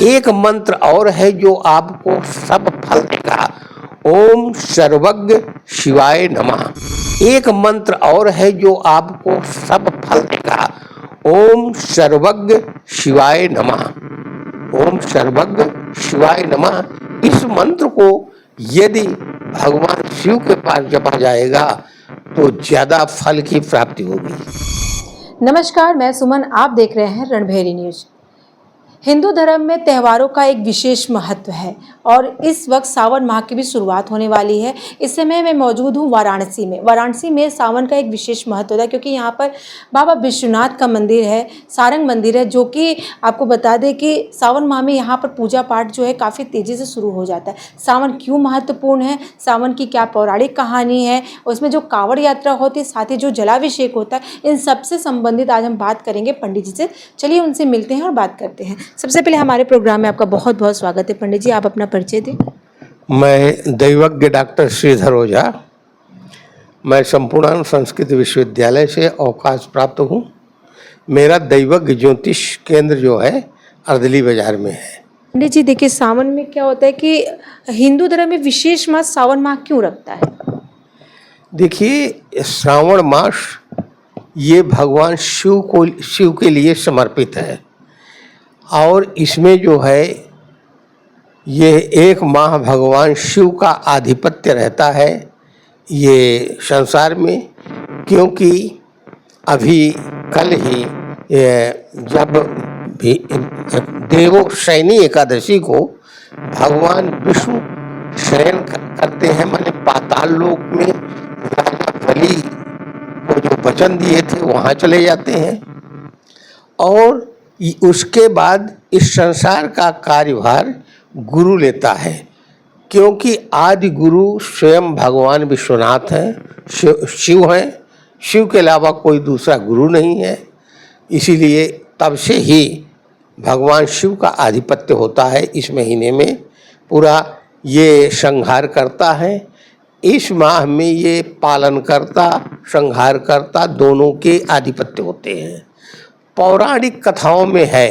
एक मंत्र और है जो आपको सब फल देगा। ओम सर्वज्ञ शिवाय नमः। एक मंत्र और है जो आपको सब फल देगा। ओम सर्वज्ञ शिवाय नमः। ओम सर्वज्ञ शिवाय नमः। इस मंत्र को यदि भगवान शिव के पास जपा जाएगा तो ज्यादा फल की प्राप्ति होगी। नमस्कार, मैं सुमन, आप देख रहे हैं रणभेरी न्यूज। हिंदू धर्म में त्योहारों का एक विशेष महत्व है और इस वक्त सावन माह की भी शुरुआत होने वाली है। इस समय मैं मौजूद हूँ वाराणसी में। वाराणसी में सावन का एक विशेष महत्व होता है क्योंकि यहाँ पर बाबा विश्वनाथ का मंदिर है, सारंग मंदिर है, जो कि आपको बता दें कि सावन माह में यहाँ पर पूजा पाठ जो है काफ़ी तेज़ी से शुरू हो जाता है। सावन क्यों महत्वपूर्ण है, सावन की क्या पौराणिक कहानी है, उसमें जो कांवड़ यात्रा होती है, साथ ही जो जलाभिषेक होता है, इन सबसे संबंधित आज हम बात करेंगे पंडित जी से। चलिए उनसे मिलते हैं और बात करते हैं। सबसे पहले हमारे प्रोग्राम में आपका बहुत बहुत स्वागत है। पंडित जी, आप अपना परिचय दें। मैं दैवज्ञ डॉक्टर श्रीधर ओझा, मैं संपूर्णानंद संस्कृत विश्वविद्यालय से अवकाश प्राप्त हूँ। मेरा दैवज्ञ ज्योतिष केंद्र जो है अर्दली बाजार में है। पंडित जी, देखिए सावन में क्या होता है कि हिंदू धर्म में विशेष मास सावन माह क्यों रखता है? देखिए, श्रावण मास ये भगवान शिव के लिए समर्पित है और इसमें जो है ये एक माह भगवान शिव का आधिपत्य रहता है ये संसार में। क्योंकि अभी कल ही जब भी देवशयनी एकादशी को भगवान विष्णु शयन करते हैं, माने पाताल लोक में राजा बलि को जो वचन दिए थे वहाँ चले जाते हैं और उसके बाद इस संसार का कार्यभार गुरु लेता है। क्योंकि आदि गुरु स्वयं भगवान विश्वनाथ हैं, शिव हैं, शिव के अलावा कोई दूसरा गुरु नहीं है। इसीलिए तब से ही भगवान शिव का आधिपत्य होता है। इस महीने में पूरा ये संहार करता है। इस माह में ये पालनकर्ता संहारकर्ता दोनों के आधिपत्य होते हैं। पौराणिक कथाओं में है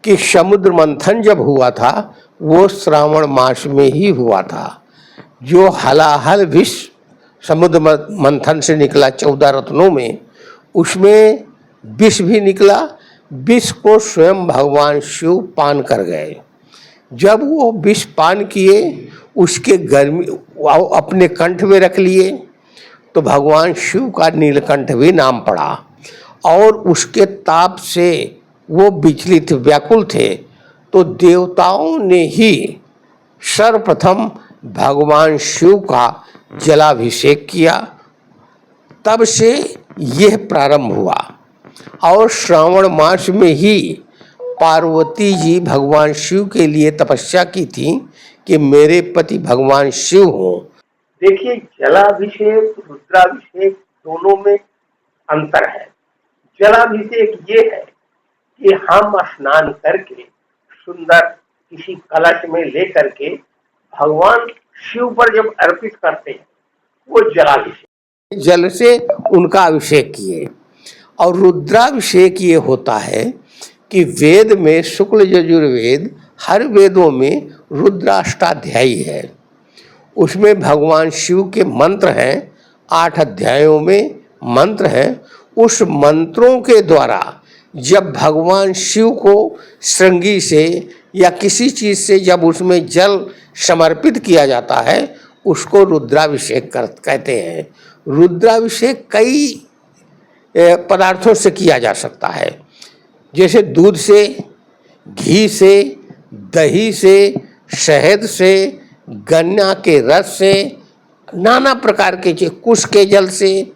कि समुद्र मंथन जब हुआ था वो श्रावण मास में ही हुआ था। जो हलाहल विष समुद्र मंथन से निकला 14 रत्नों में, उसमें विष भी निकला। विष को स्वयं भगवान शिव पान कर गए। जब वो विष पान किए, उसके गर्मी अपने कंठ में रख लिए तो भगवान शिव का नीलकंठ भी नाम पड़ा और उसके ताप से वो विचलित व्याकुल थे। तो देवताओं ने ही सर्वप्रथम भगवान शिव का जलाभिषेक किया। तब से यह प्रारंभ हुआ और श्रावण मास में ही पार्वती जी भगवान शिव के लिए तपस्या की थी कि मेरे पति भगवान शिव हों। देखिए, जलाभिषेक रुद्राभिषेक दोनों में अंतर है। जलाभिषेक ये है कि हम स्नान करके सुंदर किसी कलश में लेकर के भगवान शिव पर जब अर्पित करते हैं वो जलाभिषेक, जल से उनका अभिषेक किए। और रुद्राभिषेक ये होता है कि वेद में शुक्ल यजुर्वेद हर वेदों में रुद्राष्टाध्यायी है। उसमें भगवान शिव के मंत्र हैं, 8 अध्यायों में मंत्र हैं। उस मंत्रों के द्वारा जब भगवान शिव को श्रृंगी से या किसी चीज़ से जब उसमें जल समर्पित किया जाता है उसको रुद्राभिषेक कहते हैं। रुद्राभिषेक कई पदार्थों से किया जा सकता है, जैसे दूध से, घी से, दही से, शहद से, गन्ना के रस से, नाना प्रकार के कुश के जल से,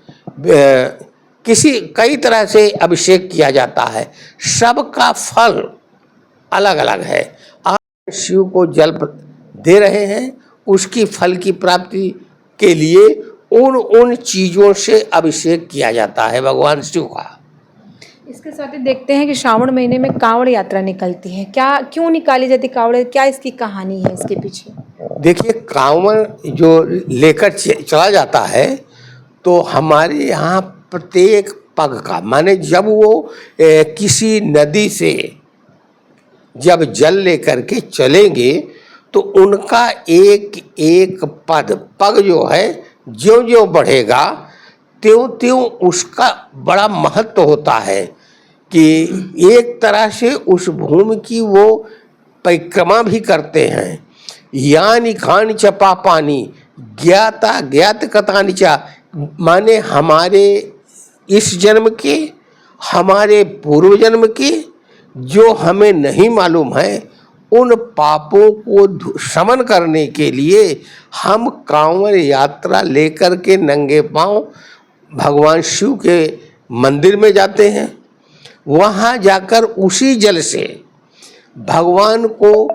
कई तरह से अभिषेक किया जाता है। सबका फल अलग अलग है। आप शिव को जल दे रहे हैं, उसकी फल की प्राप्ति के लिए उन चीज़ों से अभिषेक किया जाता है भगवान शिव का। इसके साथ ही देखते हैं कि श्रावण महीने में कांवड़ यात्रा निकलती है। क्यों निकाली जाती कांवड़, क्या इसकी कहानी है इसके पीछे? देखिए, कांवड़ जो लेकर चला जाता है तो हमारे यहाँ प्रत्येक पग का, माने जब वो किसी नदी से जब जल लेकर के चलेंगे तो उनका एक एक पग जो है ज्यों-ज्यों बढ़ेगा त्यों-त्यों उसका बड़ा महत्व होता है कि एक तरह से उस भूमि की वो परिक्रमा भी करते हैं। यानि खानि च पापानि ज्ञाता ज्ञात कथानि च, माने हमारे इस जन्म के, हमारे पूर्व जन्म के जो हमें नहीं मालूम है, उन पापों को शमन करने के लिए हम कांवड़ यात्रा लेकर के नंगे पांव भगवान शिव के मंदिर में जाते हैं। वहाँ जाकर उसी जल से भगवान को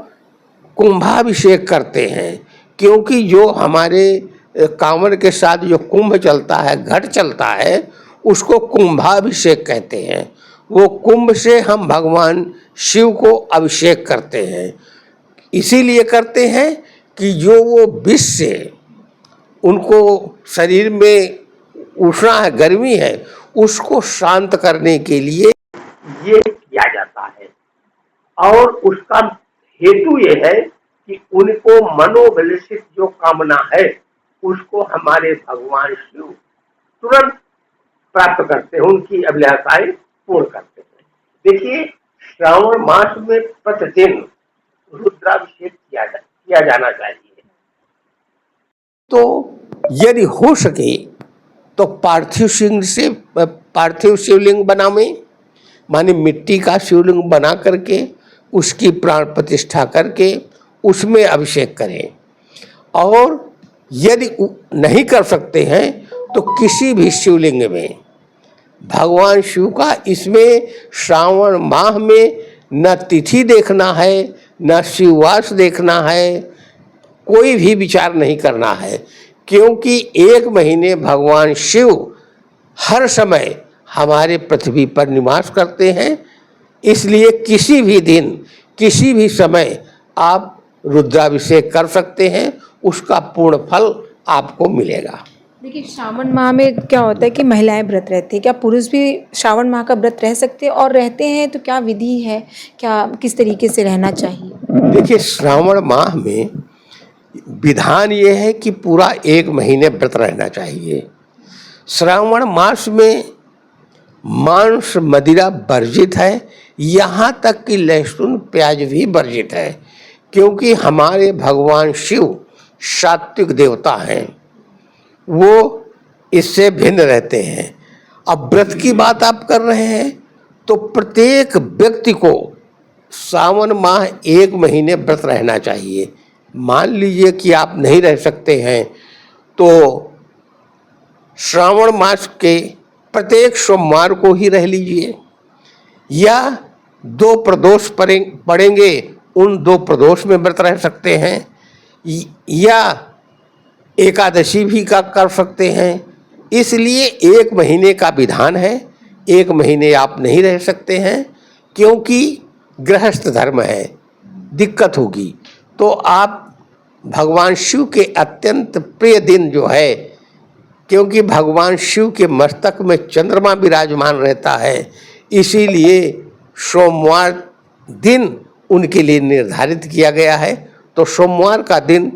कुंभाभिषेक करते हैं, क्योंकि जो हमारे कांवड़ के साथ जो कुंभ चलता है, घट चलता है, उसको कुंभाभिषेक कहते हैं। वो कुंभ से हम भगवान शिव को अभिषेक करते हैं। इसीलिए करते हैं कि जो वो विष से उनको शरीर में उष्णा है, गर्मी है, उसको शांत करने के लिए ये किया जाता है। और उसका हेतु ये है कि उनको मनोभिलषित जो कामना है उसको हमारे भगवान शिव तुरंत प्राप्त करते हैं, उनकी अभिलाषाएं पूर्ण करते हैं। देखिए, श्रावण मास में प्रतिदिन रुद्राभिषेक किया जाना चाहिए। तो यदि हो सके तो पार्थिव शिवलिंग बनावे, माने मिट्टी का शिवलिंग बना करके उसकी प्राण प्रतिष्ठा करके उसमें अभिषेक करें। और यदि नहीं कर सकते हैं तो किसी भी शिवलिंग में भगवान शिव का, इसमें श्रावण माह में न तिथि देखना है, न शिववास देखना है, कोई भी विचार नहीं करना है, क्योंकि एक महीने भगवान शिव हर समय हमारे पृथ्वी पर निवास करते हैं। इसलिए किसी भी दिन, किसी भी समय आप रुद्राभिषेक कर सकते हैं, उसका पूर्ण फल आपको मिलेगा। देखिए, श्रावण माह में क्या होता है कि महिलाएं व्रत रहती है, क्या पुरुष भी श्रावण माह का व्रत रह सकते हैं, और रहते हैं तो क्या विधि है, क्या किस तरीके से रहना चाहिए? देखिए, श्रावण माह में विधान ये है कि पूरा 1 महीने व्रत रहना चाहिए। श्रावण मास में मांस मदिरा वर्जित है, यहाँ तक कि लहसुन प्याज भी वर्जित है, क्योंकि हमारे भगवान शिव सात्विक देवता हैं, वो इससे भिन्न रहते हैं। अब व्रत की बात आप कर रहे हैं तो प्रत्येक व्यक्ति को सावन माह 1 महीने व्रत रहना चाहिए। मान लीजिए कि आप नहीं रह सकते हैं तो श्रावण मास के प्रत्येक सोमवार को ही रह लीजिए, या 2 प्रदोष पड़ेंगे, उन 2 प्रदोष में व्रत रह सकते हैं, या एकादशी भी का कर सकते हैं। इसलिए 1 महीने का विधान है। 1 महीने आप नहीं रह सकते हैं क्योंकि गृहस्थ धर्म है, दिक्कत होगी। तो आप भगवान शिव के अत्यंत प्रिय दिन जो है, क्योंकि भगवान शिव के मस्तक में चंद्रमा विराजमान रहता है, इसीलिए सोमवार दिन उनके लिए निर्धारित किया गया है। तो सोमवार का दिन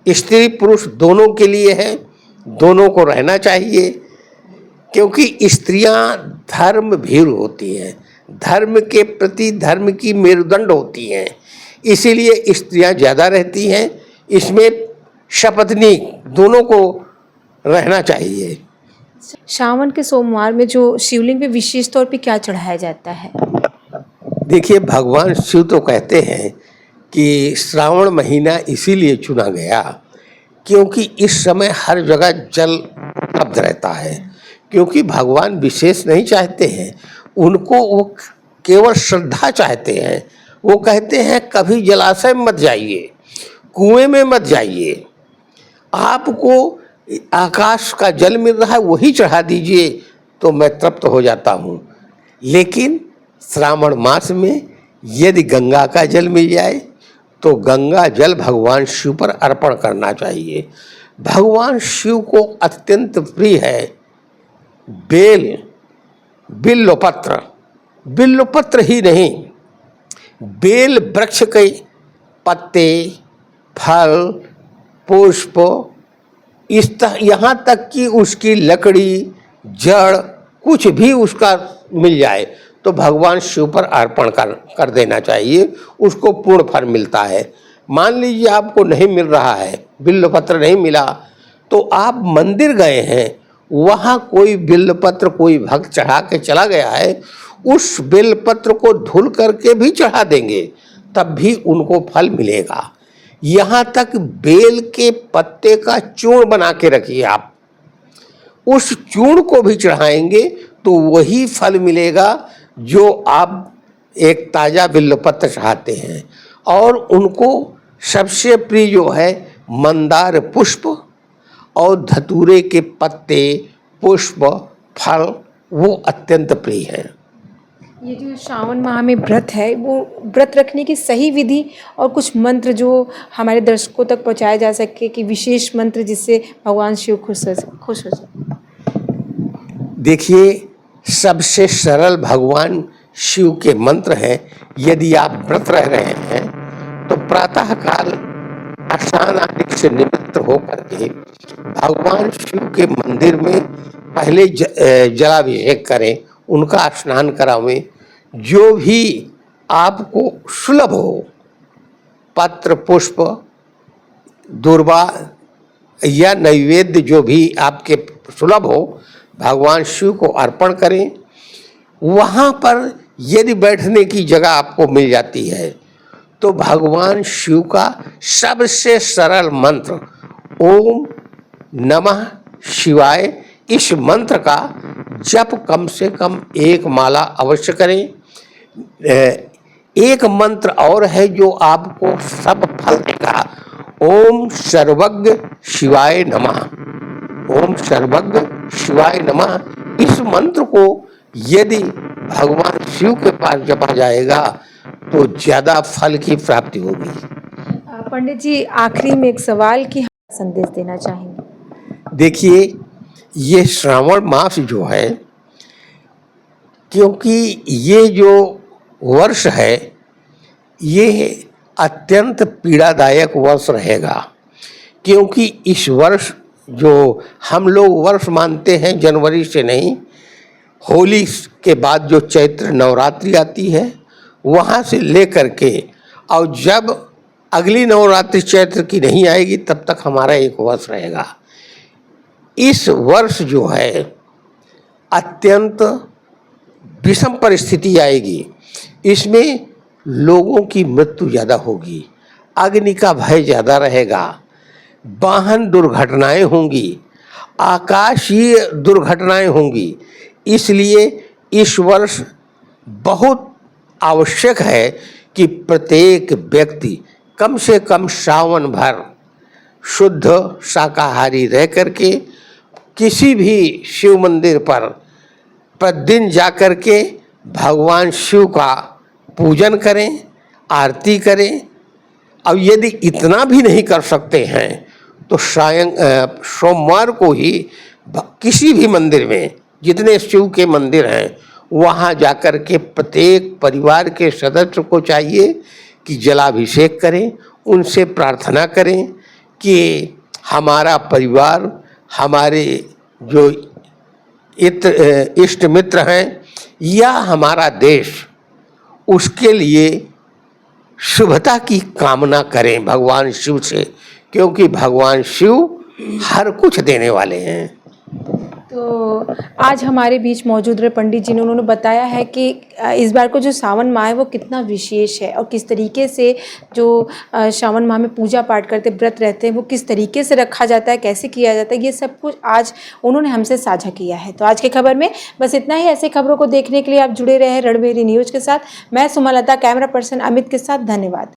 स्त्री पुरुष दोनों के लिए है, दोनों को रहना चाहिए, क्योंकि स्त्रियां धर्म भीरु होती हैं, धर्म के प्रति धर्म की मेरुदंड होती हैं, इसीलिए स्त्रियां ज़्यादा रहती हैं। इसमें शपथनी दोनों को रहना चाहिए। श्रावण के सोमवार में जो शिवलिंग पे विशेष तौर पे क्या चढ़ाया जाता है? देखिए, भगवान शिव तो कहते हैं कि श्रावण महीना इसीलिए चुना गया क्योंकि इस समय हर जगह जल उपलब्ध रहता है, क्योंकि भगवान विशेष नहीं चाहते हैं, उनको वो केवल श्रद्धा चाहते हैं। वो कहते हैं कभी जलाशय में मत जाइए, कुएं में मत जाइए, आपको आकाश का जल मिल रहा है वही चढ़ा दीजिए तो मैं तृप्त हो जाता हूँ। लेकिन श्रावण मास में यदि गंगा का जल मिल जाए तो गंगा जल भगवान शिव पर अर्पण करना चाहिए। भगवान शिव को अत्यंत प्रिय है बिल्वपत्र ही नहीं, बेल वृक्ष के पत्ते, फल, पुष्प, यहाँ तक कि उसकी लकड़ी, जड़, कुछ भी उसका मिल जाए तो भगवान शिव पर अर्पण कर देना चाहिए, उसको पूर्ण फल मिलता है। मान लीजिए आपको नहीं मिल रहा है, बिल्वपत्र नहीं मिला, तो आप मंदिर गए हैं, वहाँ कोई बिल्वपत्र कोई भक्त चढ़ा के चला गया है, उस बिल्वपत्र को धुल करके भी चढ़ा देंगे तब भी उनको फल मिलेगा। यहाँ तक बेल के पत्ते का चूर्ण बना के रखिए, आप उस चूर्ण को भी चढ़ाएंगे तो वही फल मिलेगा जो आप एक ताज़ा बिल्वपत्र चढ़ाते हैं। और उनको सबसे प्रिय जो है मंदार पुष्प और धतूरे के पत्ते, पुष्प, फल, वो अत्यंत प्रिय हैं। ये जो श्रावण माह में व्रत है, वो व्रत रखने की सही विधि और कुछ मंत्र जो हमारे दर्शकों तक पहुंचाया जा सके, कि विशेष मंत्र जिससे भगवान शिव खुश हो जाए। देखिए, सबसे सरल भगवान शिव के मंत्र हैं। यदि आप व्रत रह रहे हैं तो प्रातः काल स्नान आदि से निवृत्त होकर के भगवान शिव के मंदिर में पहले जलाभिषेक करें, उनका स्नान करावें। जो भी आपको सुलभ हो, पत्र, पुष्प, दूर्वा या नैवेद्य जो भी आपके सुलभ हो, भगवान शिव को अर्पण करें। वहाँ पर यदि बैठने की जगह आपको मिल जाती है तो भगवान शिव का सबसे सरल मंत्र ओम नमः शिवाय, इस मंत्र का जप कम से कम 1 माला अवश्य करें। एक मंत्र और है जो आपको सब फल देगा, ओम सर्वज्ञ शिवाय नमः, ओम सर्वज्ञ शिवाय नमः। इस मंत्र को यदि भगवान शिव के पास जपा जाएगा तो ज़्यादा फल की प्राप्ति होगी। पंडित जी, आखिरी में एक सवाल की संदेश देना चाहेंगे। देखिए, ये श्रावण मास जो है, क्योंकि ये जो वर्ष है ये अत्यंत पीड़ादायक वर्ष रहेगा, क्योंकि इस वर्ष जो हम लोग वर्ष मानते हैं जनवरी से नहीं, होली के बाद जो चैत्र नवरात्रि आती है वहाँ से लेकर के, और जब अगली नवरात्रि चैत्र की नहीं आएगी तब तक हमारा एक वर्ष रहेगा। इस वर्ष जो है अत्यंत विषम परिस्थिति आएगी, इसमें लोगों की मृत्यु ज़्यादा होगी, अग्नि का भय ज़्यादा रहेगा, वाहन दुर्घटनाएं होंगी, आकाशीय दुर्घटनाएं होंगी। इसलिए इस वर्ष बहुत आवश्यक है कि प्रत्येक व्यक्ति कम से कम सावन भर शुद्ध शाकाहारी रह करके किसी भी शिव मंदिर पर प्रतिदिन जाकर के भगवान शिव का पूजन करें, आरती करें। और यदि इतना भी नहीं कर सकते हैं तो सोमवार को ही किसी भी मंदिर में, जितने शिव के मंदिर हैं, वहाँ जाकर के प्रत्येक परिवार के सदस्य को चाहिए कि जलाभिषेक करें, उनसे प्रार्थना करें कि हमारा परिवार, हमारे जो इष्ट मित्र हैं या हमारा देश, उसके लिए शुभता की कामना करें भगवान शिव से, क्योंकि भगवान शिव हर कुछ देने वाले हैं। तो आज हमारे बीच मौजूद रहे पंडित जी ने, उन्होंने बताया है कि इस बार को जो सावन माह है वो कितना विशेष है और किस तरीके से जो सावन माह में पूजा पाठ करते, व्रत रहते हैं, वो किस तरीके से रखा जाता है, कैसे किया जाता है, ये सब कुछ आज उन्होंने हमसे साझा किया है। तो आज के खबर में बस इतना ही। ऐसे खबरों को देखने के लिए आप जुड़े रहे रणभेरी न्यूज़ के साथ। मैं सुमलता, कैमरा पर्सन अमित के साथ। धन्यवाद।